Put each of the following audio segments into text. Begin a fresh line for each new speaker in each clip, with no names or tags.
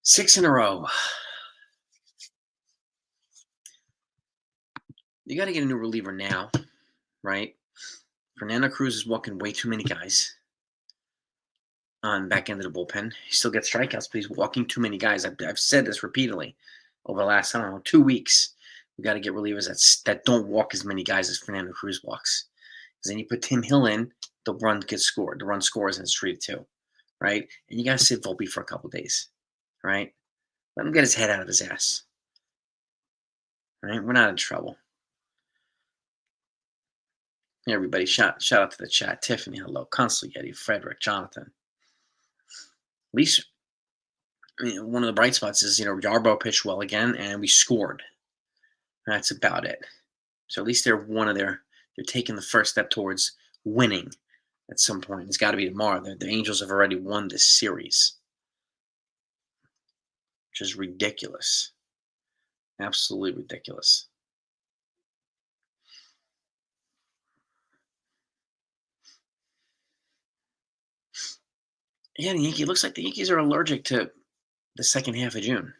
6 in a row. You got to get a new reliever now, right? Fernando Cruz is walking way too many guys on the back end of the bullpen. He still gets strikeouts, but he's walking too many guys. I've said this repeatedly over the last, 2 weeks. We got to get relievers that don't walk as many guys as Fernando Cruz walks. Because then you put Tim Hill in, the run gets scored. The run scores and it's 3-2, right? And you got to sit Volpe for a couple days, right? Let him get his head out of his ass, right? We're not in trouble. Hey, everybody, shout out to the chat. Tiffany, hello. Constantly Yeti, Frederick, Jonathan. At least, one of the bright spots is, Yarbrough pitched well again, and we scored. That's about it. So at least they're taking the first step towards winning at some point. It's got to be tomorrow. The Angels have already won this series, which is ridiculous. Absolutely ridiculous. Yeah, it looks like the Yankees are allergic to the second half of June.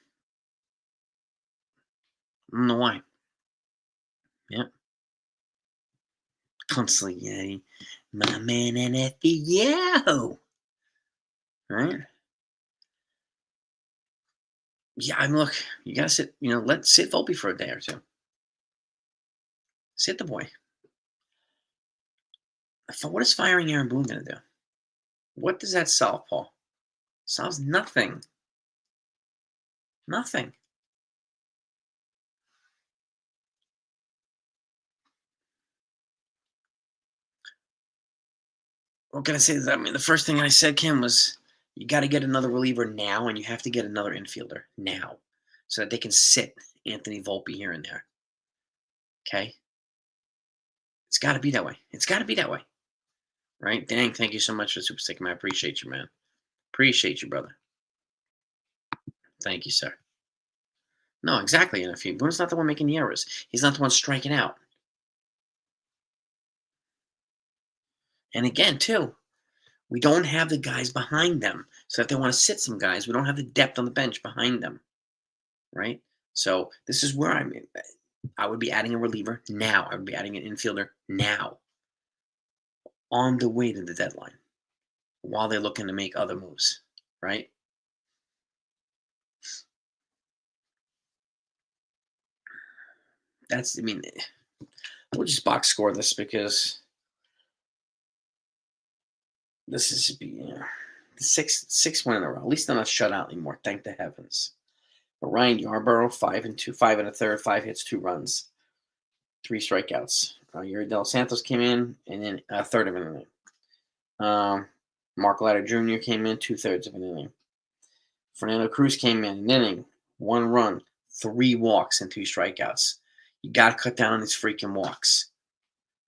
I don't know why. Yeah. Constantly Yeti. My man NFBO. Right? Yeah, look, you gotta sit, let's sit Volpe for a day or two. Sit the boy. What is firing Aaron Boone gonna do? What does that solve, Paul? Solves nothing. Nothing. What can I say? The first thing I said, Kim, was you got to get another reliever now, and you have to get another infielder now so that they can sit Anthony Volpe here and there. Okay? It's got to be that way. It's got to be that way. Right? Dang, thank you so much for Super Stick, man. I appreciate you, man. Appreciate you, brother. Thank you, sir. No, exactly. And if Boone's not the one making the errors, he's not the one striking out. And again, too, we don't have the guys behind them. So if they want to sit some guys, we don't have the depth on the bench behind them. Right? So this is where I would be adding a reliever now. I would be adding an infielder now. On the way to the deadline. While they're looking to make other moves. Right? We'll just box score this because this is the sixth win in a row. At least they're not shut out anymore. Thank the heavens. But Ryan Yarbrough, 5 and a third, 5 hits, 2 runs, 3 strikeouts. Yuri Del Santos came in, and then a third of an inning. Mark Leiter Jr. came in, 2/3 of an inning. Fernando Cruz came in an inning, 1 run, 3 walks, and 2 strikeouts. You got to cut down on these freaking walks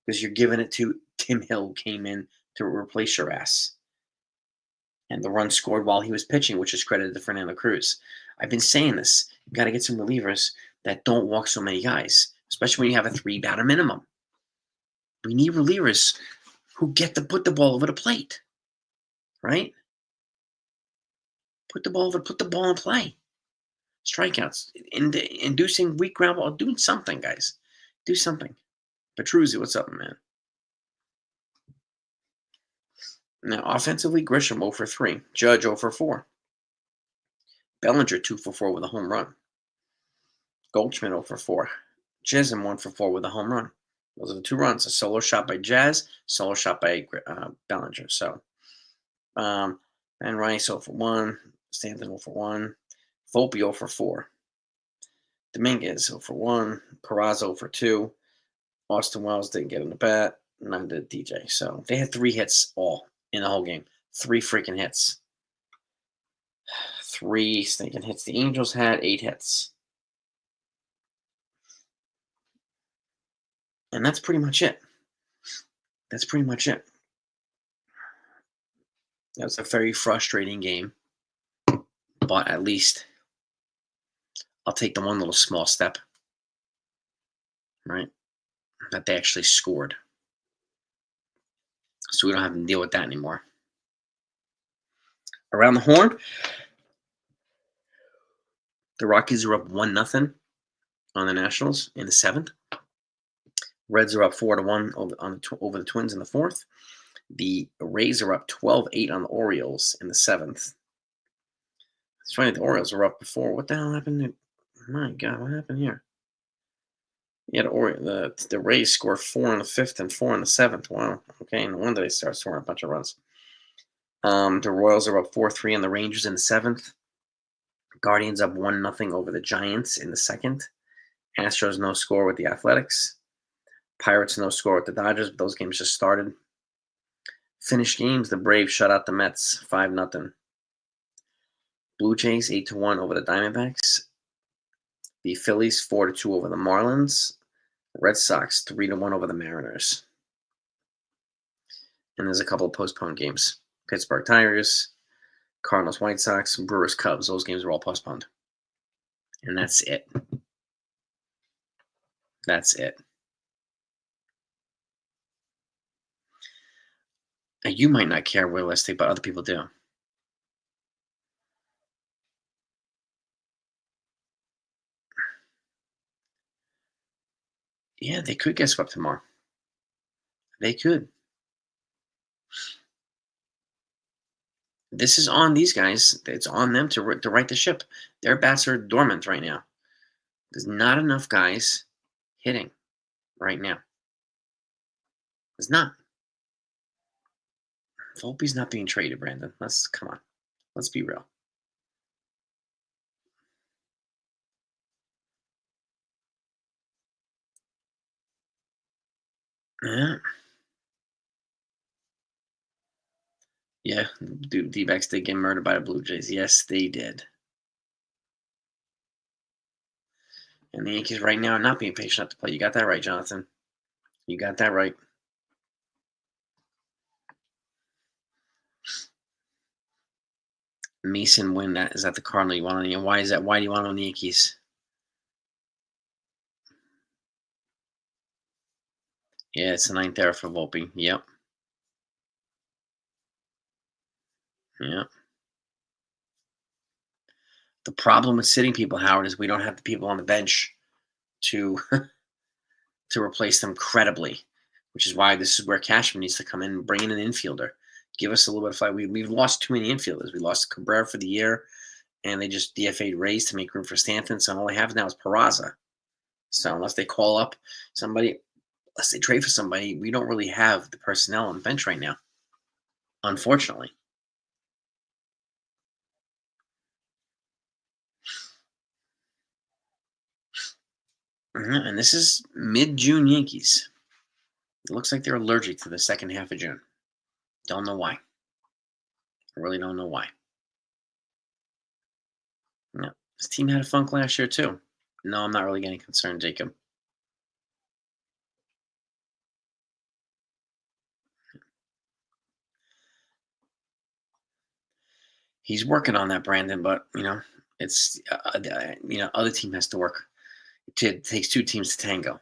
because you're giving it to Tim Hill, who came in to replace your ass. And the run scored while he was pitching, which is credited to Fernando Cruz. I've been saying this. You got to get some relievers that don't walk so many guys, especially when you have a 3-batter minimum. We need relievers who get to put the ball over the plate, right? Put the ball in play. Strikeouts, inducing weak ground ball, doing something, guys. Do something. Petruzzi, what's up, man? Now, offensively, Grisham 0 for 3. Judge 0 for 4. Bellinger 2 for 4 with a home run. Goldschmidt 0 for 4. Chisholm 1 for 4 with a home run. Those are the 2 runs. A solo shot by Jazz, solo shot by Bellinger. So, and Rice 0 for 1. Stanton 0 for 1. Volpe 0 for 4. Dominguez 0 for 1. Peraza 0 for 2. Austin Wells didn't get in the bat. Neither did DJ. So they had 3 hits all in the whole game. 3 freaking hits. 3 stinking hits. The Angels had 8 hits. And that's pretty much it. That was a very frustrating game. But at least I'll take the one little small step. Right? That they actually scored. So we don't have to deal with that anymore. Around the horn. The Rockies are up 1-0 on the Nationals in the 7th. Reds are up 4-1 over the Twins in the 4th. The Rays are up 12-8 on the Orioles in the 7th. It's funny, the Orioles were up before. What the hell happened? My God, what happened here? Yeah, the Rays scored 4 in the 5th and 4 in the 7th. Wow. Okay, no wonder they start scoring a bunch of runs. The Royals are up 4-3 on the Rangers in the 7th. Guardians up 1-0 over the Giants in the 2nd. Astros no score with the Athletics. Pirates no score with the Dodgers, but those games just started. Finished games, the Braves shut out the Mets 5-0. Blue Jays 8-1 over the Diamondbacks. The Phillies 4-2 over the Marlins. Red Sox 3-1 over the Mariners. And there's a couple of postponed games. Pittsburgh Tigers, Cardinals White Sox, Brewers Cubs. Those games are all postponed. And that's it. That's it. Now, you might not care realistically, but other people do. Yeah, they could get swept tomorrow. They could. This is on these guys. It's on them to right the ship. Their bats are dormant right now. There's not enough guys hitting right now. There's not. Volpe's not being traded, Brandon. Come on. Let's be real. Yeah. Yeah, D-backs did get murdered by the Blue Jays. Yes, they did. And the Yankees right now are not being patient enough to play. You got that right, Jonathan. You got that right. Mason Wynn, is that the Cardinal you want on the Yankees? Why is that? Why do you want on the Yankees? Yeah, it's the 9th era for Volpe. Yep. Yep. The problem with sitting people, Howard, is we don't have the people on the bench to to replace them credibly, which is why this is where Cashman needs to come in and bring in an infielder. Give us a little bit of fight. We've lost too many infielders. We lost Cabrera for the year, and they just DFA'd Reyes to make room for Stanton. So all they have now is Peraza. So unless they call up somebody, unless they trade for somebody, we don't really have the personnel on the bench right now, unfortunately. And this is mid-June Yankees. It looks like they're allergic to the second half of June. Don't know why. I really don't know why. No. This team had a funk last year, too. No, I'm not really getting concerned, Jacob. He's working on that, Brandon, but, it's, other team has to work. It takes two teams to tango.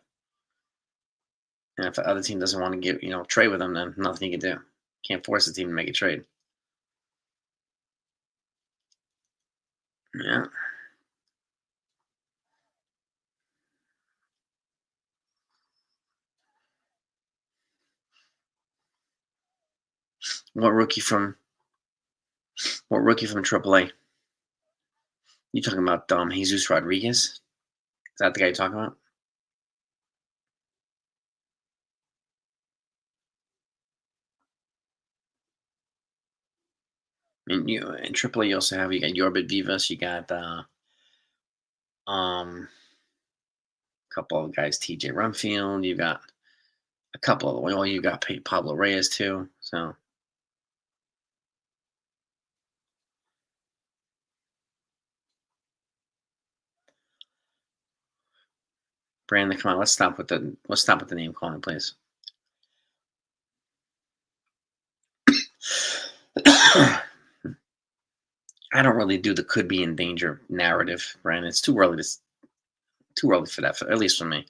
And if the other team doesn't want to trade with them, then nothing you can do. Can't force the team to make a trade. Yeah. What rookie from AAA? You talking about Jesus Rodriguez? Is that the guy you're talking about? In AAA, you also have Yorbit Vivas. You got a couple of guys, TJ Rumfield. You got a couple of you got Pablo Reyes too. So Brandon, come on, let's stop with the name calling, please. I don't really do the could be in danger narrative, Brandon. It's too early for that, at least for me.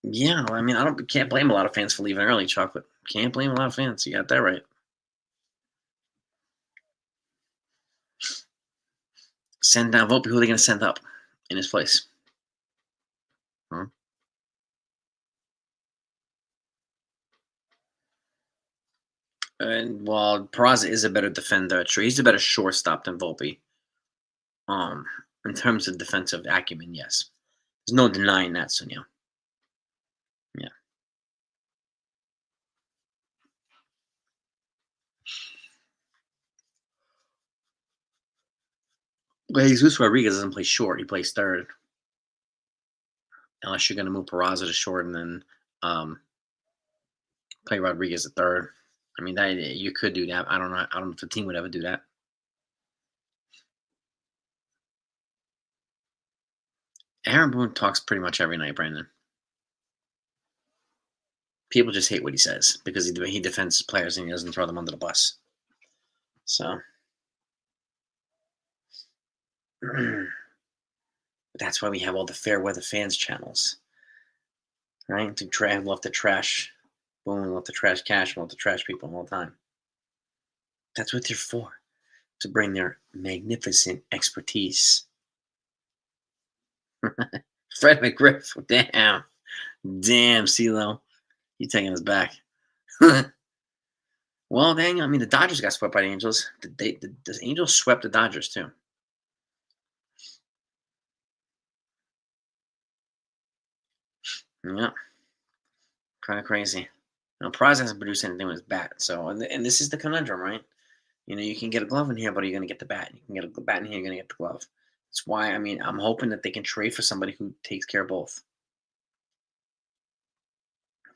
Yeah, I mean, can't blame a lot of fans for leaving early, Chocolate. Can't blame a lot of fans. You got that right. Send down Volpe. Who are they going to send up in his place? Huh? And while Peraza is a better defender, true, he's a better shortstop than Volpe. In terms of defensive acumen, yes, there's no denying that, Sunil. Yeah. Well, Jesus Rodriguez doesn't play short; he plays third. Unless you're going to move Peraza to short and then play Rodriguez at third. I mean, that you could do that. I don't know. I don't know if the team would ever do that. Aaron Boone talks pretty much every night, Brandon. People just hate what he says because he defends his players and he doesn't throw them under the bus. So that's why we have all the fair weather fans channels, right? To love to trash Boone, love to trash Cash, love to trash people all the time. That's what they're for, to bring their magnificent expertise. Fred McGriff, damn, CeeLo, you taking us back. Well, dang, I mean, the Dodgers got swept by the Angels. The Angels swept the Dodgers, too. Yeah. Kind of crazy. Now, Prize hasn't produced anything with his bat. So, and this is the conundrum, right? You can get a glove in here, but you're going to get the bat. You can get a bat in here, you're going to get the glove. That's why, I mean, I'm hoping that they can trade for somebody who takes care of both.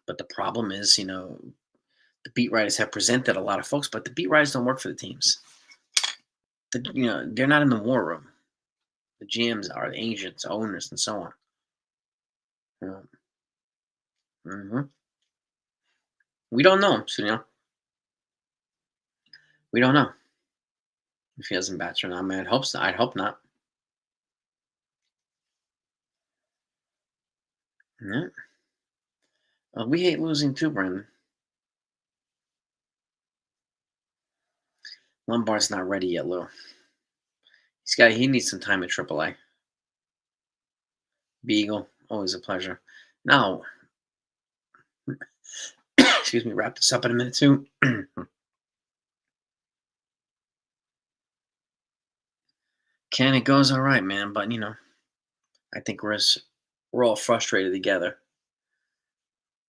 But the problem is, the beat writers have presented a lot of folks, but the beat writers don't work for the teams. They're not in the war room. The GMs are, the agents, owners, and so on. We don't know, We don't know if he hasn't bats or not. I mean, I'd hope not. Yeah. We hate losing too, Brandon. Lombard's not ready yet, Lou. He needs some time at AAA. Beagle, always a pleasure. Now, excuse me, wrap this up in a minute too. Ken, it goes all right, man, but I think we're all frustrated together.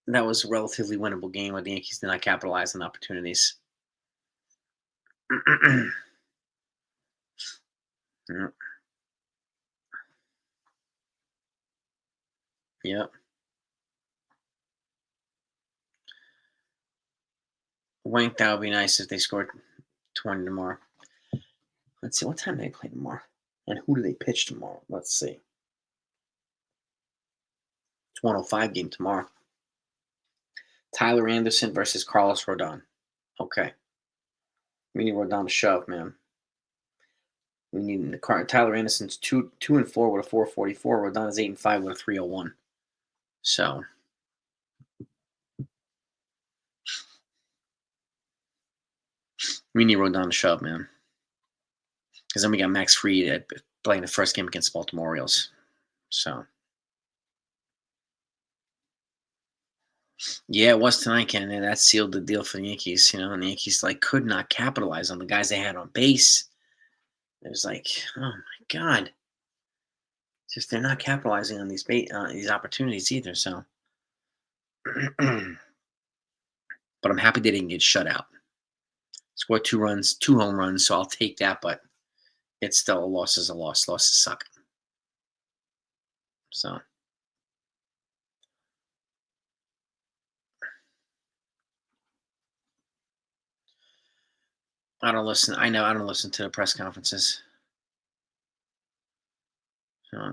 That was a relatively winnable game where the Yankees did not capitalize on opportunities. Yeah. Yep. Wank, that would be nice if they scored 20 tomorrow. Let's see, what time do they play tomorrow? And who do they pitch tomorrow? Let's see. It's 105 game tomorrow. Tyler Anderson versus Carlos Rodon. Okay. We need Rodon to shove, man. We need Tyler Anderson's 2-4 with a 444. Rodon is 8-5 with a 301. So we need Rodon to shove, man. Because then we got Max Fried playing the first game against Baltimore Orioles. So yeah, it was tonight, Ken. And that sealed the deal for the Yankees. And the Yankees could not capitalize on the guys they had on base. It was like, oh my God. Just they're not capitalizing on these opportunities either. So, but I'm happy they didn't get shut out. Scored 2 runs, 2 home runs, so I'll take that. But it's still a loss is a loss. Losses suck. So. I don't listen. I know I don't listen to the press conferences. So,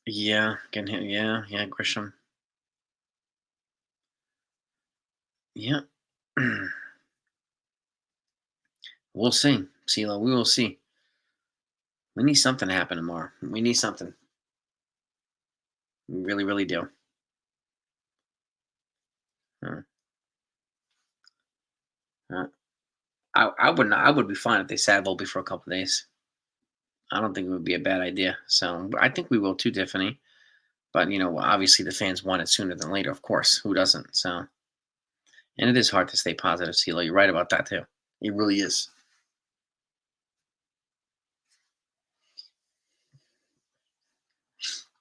yeah, can hit. Yeah, Grisham. Yeah. We'll see. CeeLo, we will see. We need something to happen tomorrow. We need something. We really, really do. Uh, uh, I would not. I would be fine if they sat Volpe for a couple days. I don't think it would be a bad idea. So I think we will too, Tiffany. But obviously the fans want it sooner than later. Of course, who doesn't? So, and it is hard to stay positive, CeeLo. You're right about that too. It really is.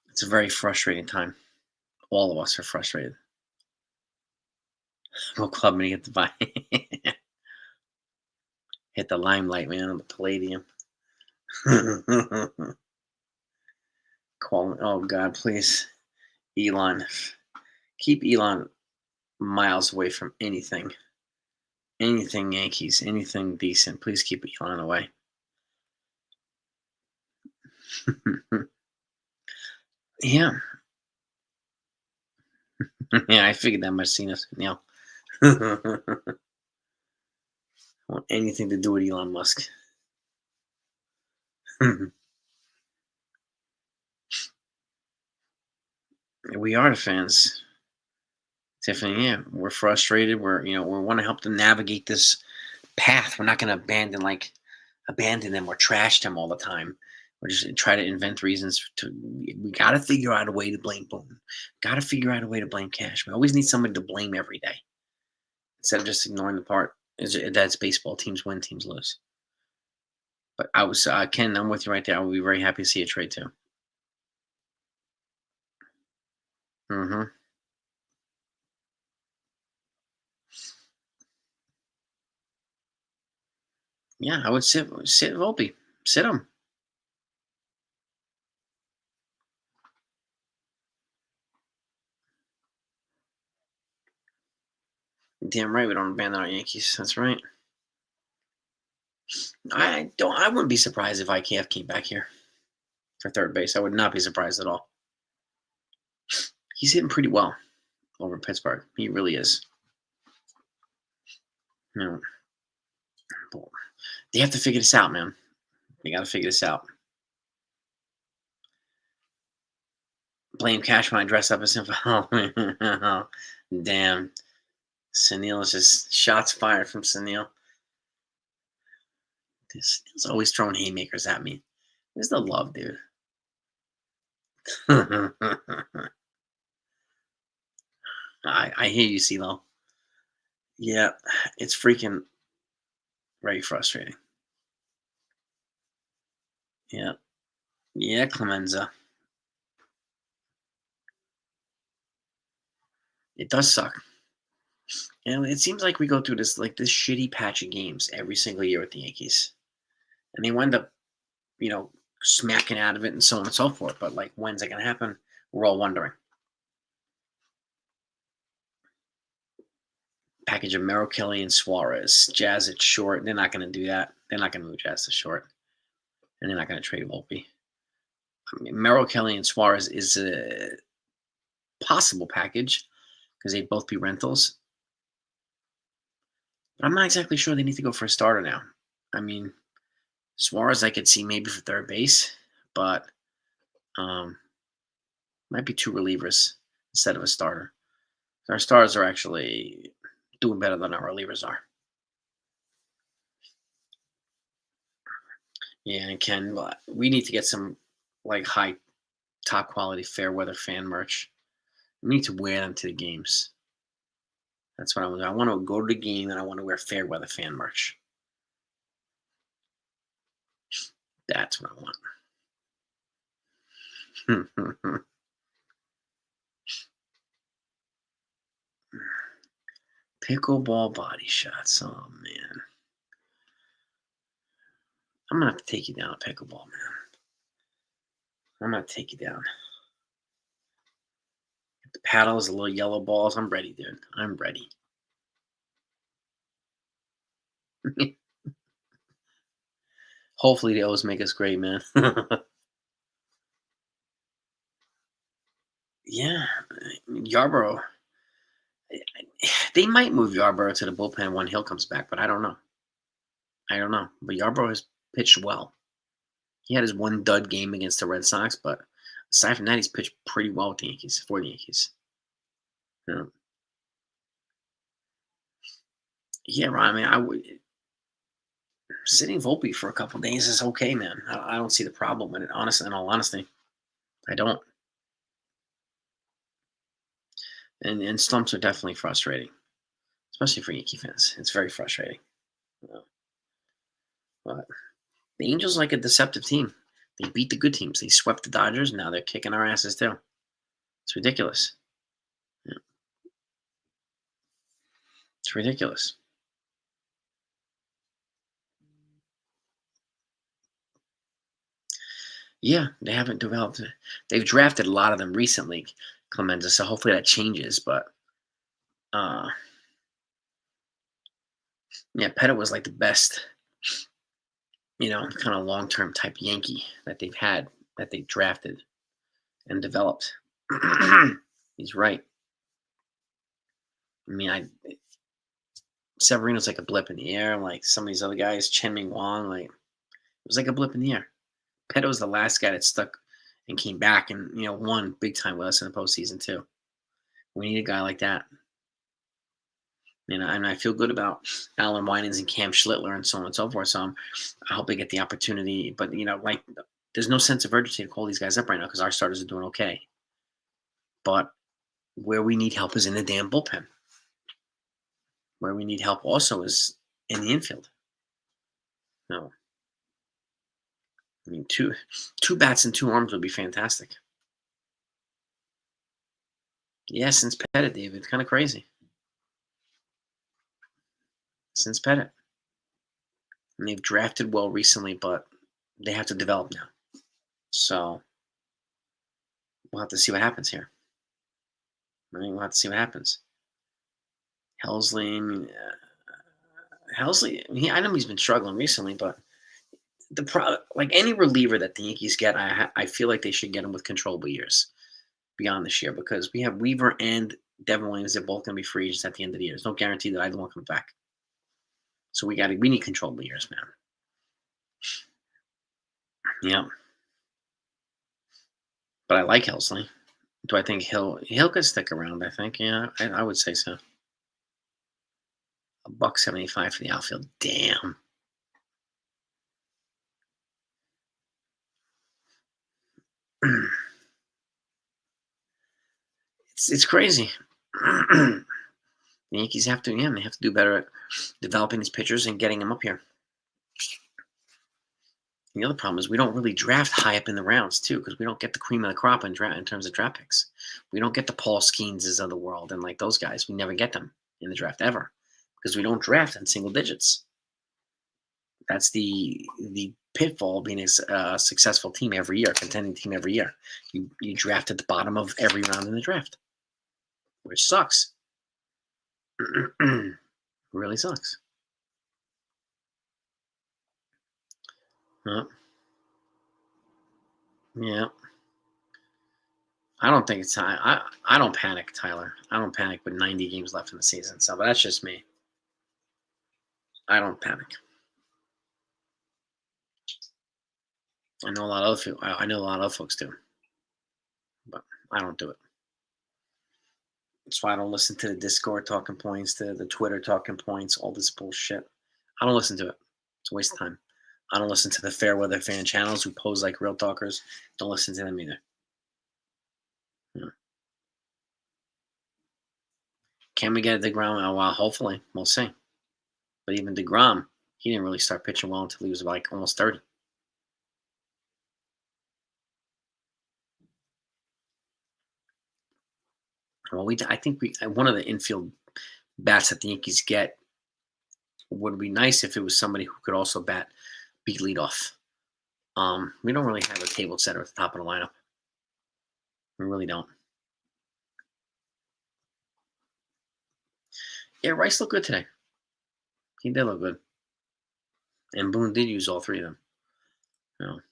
It's a very frustrating time. All of us are frustrated. What club many get to buy? Hit the limelight, man, on the Palladium. Call. Oh God, please, Elon. Keep Elon miles away from anything. Anything Yankees, anything decent. Please keep Elon away. Yeah. Yeah, I figured that much, seen us, Neil. Want anything to do with Elon Musk. We are the fans, Tiffany. Yeah, we're frustrated. We want to help them navigate this path. We're not going to abandon them or trash them all the time. We're just try to invent reasons to. We got to figure out a way to blame Boone. Got to figure out a way to blame Cash. We always need somebody to blame every day instead of just ignoring the part. That's baseball. Teams win, teams lose. But I was Ken. I'm with you right there. I would be very happy to see a trade too. Hmm. Yeah, I would sit Volpe, sit him. Damn right we don't abandon our Yankees. That's right. I wouldn't be surprised if IKF came back here for third base. I would not be surprised at all. He's hitting pretty well over in Pittsburgh. He really is. You know, they have to figure this out, man. They got to figure this out. Blame Cash when I dress up as him. Oh, damn. Sunil is just shots fired from Sunil. Sunil's always throwing haymakers at me. Where's the love, dude? I hear you, CeeLo. Yeah, it's freaking very frustrating. Yeah. Yeah, Clemenza. It does suck. And it seems like we go through this shitty patch of games every single year with the Yankees. And they wind up, you know, smacking out of it and so on and so forth. But when's it gonna happen? We're all wondering. Package of Merrill Kelly and Suarez. Jazz at short. They're not gonna do that. They're not gonna move Jazz to short. And they're not gonna trade Volpe. I mean, Merrill Kelly and Suarez is a possible package because they'd both be rentals. But I'm not exactly sure they need to go for a starter now. I mean, Suarez I could see maybe for third base, but might be two relievers instead of a starter. Our starters are actually doing better than our relievers are. Yeah, and Ken, we need to get some high, top quality, fair weather fan merch. We need to wear them to the games. That's what I want to do. I want to go to the game and I want to wear fair weather fan merch. That's what I want. Pickleball body shots. Oh man, I'm gonna have to take you down at pickleball, man. I'm gonna take you down. The paddles, the little yellow balls. I'm ready, dude. I'm ready. Hopefully, they always make us great, man. Yeah, Yarborough. They might move Yarborough to the bullpen when Hill comes back, but I don't know. I don't know. But Yarborough has pitched well. He had his one dud game against the Red Sox, but aside from that, he's pitched pretty well with the Yankees for the Yankees. Yeah. Yeah, right. I mean, I would sitting Volpe for a couple days is okay, man. I don't see the problem in it. Honestly, in all honesty, I don't. And slumps are definitely frustrating, especially for Yankee fans. It's very frustrating. Uh, But the Angels like a deceptive team. They beat the good teams. They swept the Dodgers. Now they're kicking our asses too. It's ridiculous. Yeah, it's ridiculous. Yeah, they haven't developed. They've drafted a lot of them recently, Clemenza. So hopefully that changes. But uh, yeah, Pettit was like the best, kind of long term type Yankee that they've had, that they've drafted and developed. He's right. I mean, Severino's like a blip in the air. Like some of these other guys, Chen Ming Wang, like it was like a blip in the air. Pettit was the last guy that stuck and came back and won big time with us in the postseason too. We need a guy like that. And I feel good about Alan Winans and Cam Schlittler and so on and so forth. So I hope they get the opportunity. But like there's no sense of urgency to call these guys up right now because our starters are doing okay. But where we need help is in the damn bullpen. Where we need help also is in the infield. No, I mean two bats and two arms would be fantastic. Yeah, since Pettit, David, it's kind of crazy. Since Pettit, and they've drafted well recently, but they have to develop now. So we'll have to see what happens here. Right? We'll have to see what happens. Helsley, Helsley. I know he's been struggling recently, but like any reliever that the Yankees get, I feel like they should get him with controllable years beyond this year because we have Weaver and Devin Williams. They're both going to be free agents at the end of the year. There's no guarantee that either one comes back. So we need controllable years, man. Yeah, but I like Helsley. Do I think he'll could stick around? I think, yeah, I would say so. $1.75 for the outfield. Damn. It's crazy. The Yankees have to, they have to do better at developing these pitchers and getting them up here. The other problem is we don't really draft high up in the rounds too, because we don't get the cream of the crop in terms of draft picks. We don't get the Paul Skeenses of the world and like those guys. We never get them in the draft ever because we don't draft in single digits. That's the pitfall being a successful team every year, contending team every year. You draft at the bottom of every round in the draft, which sucks. Really sucks. Yeah. I don't think it's time. I don't panic, Tyler. I don't panic with 90 games left in the season. So, but that's just me. I don't panic. I know a lot of other people. I know a lot of other folks do, but I don't do it. That's why I don't listen to the Discord talking points, to the Twitter talking points, all this bullshit. I don't listen to it. It's a waste of time. I don't listen to the fair weather fan channels who pose like real talkers. Don't listen to them either. Yeah. Can we get DeGrom? Oh, well, hopefully. We'll see. But even DeGrom, he didn't really start pitching well until he was like almost 30. Well, I think one of the infield bats that the Yankees get would be nice if it was somebody who could also be leadoff. We don't really have a table setter at the top of the lineup. We really don't. Yeah, Rice looked good today. He did look good. And Boone did use all three of them. But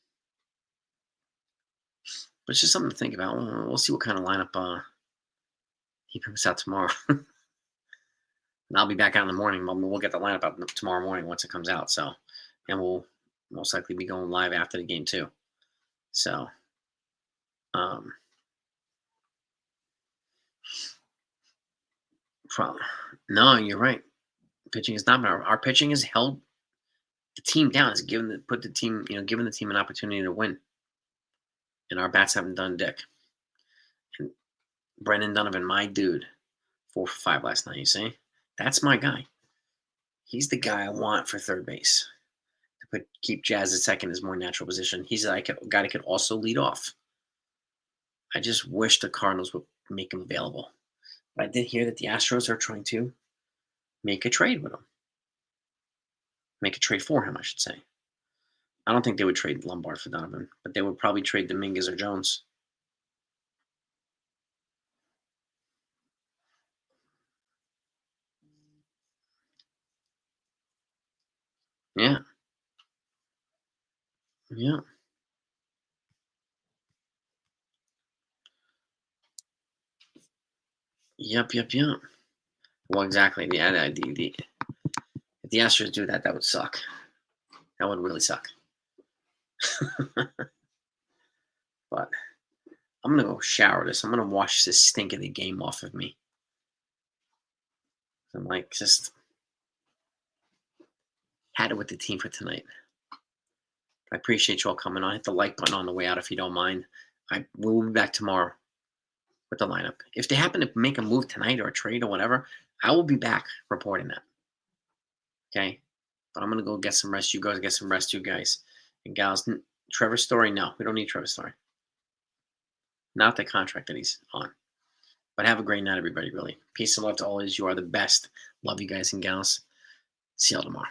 it's just something to think about. We'll see what kind of lineup he puts out tomorrow. And I'll be back out in the morning. We'll get the lineup out tomorrow morning once it comes out. So, and we'll most likely be going live after the game too. So, no, you're right. Pitching has not been. Our pitching has held the team down. Has given the team an opportunity to win, and our bats haven't done dick. And Brendan Donovan, my dude, 4 for 5 last night. You see, that's my guy. He's the guy I want for third base. To keep Jazz at second is more natural position. He's a guy that could also lead off. I just wish the Cardinals would make him available. But I did hear that the Astros are trying to make a trade with him. Make a trade for him, I should say. I don't think they would trade Lombard for Donovan, but they would probably trade Dominguez or Jones. Yeah. Yeah. Yep. Well, exactly. If the Astros do that, that would suck. That would really suck. But I'm going to go shower this. I'm going to wash this stink of the game off of me. I'm like, just had it with the team for tonight. I appreciate you all coming on. Hit the like button on the way out if you don't mind. We'll be back tomorrow with the lineup. If they happen to make a move tonight or a trade or whatever, I will be back reporting that. Okay? But I'm going to go get some rest. You guys get some rest, you guys and gals. Trevor Story, no. We don't need Trevor Story. Not the contract that he's on. But have a great night, everybody, really. Peace and love to all of you. You are the best. Love you guys and gals. See y'all tomorrow.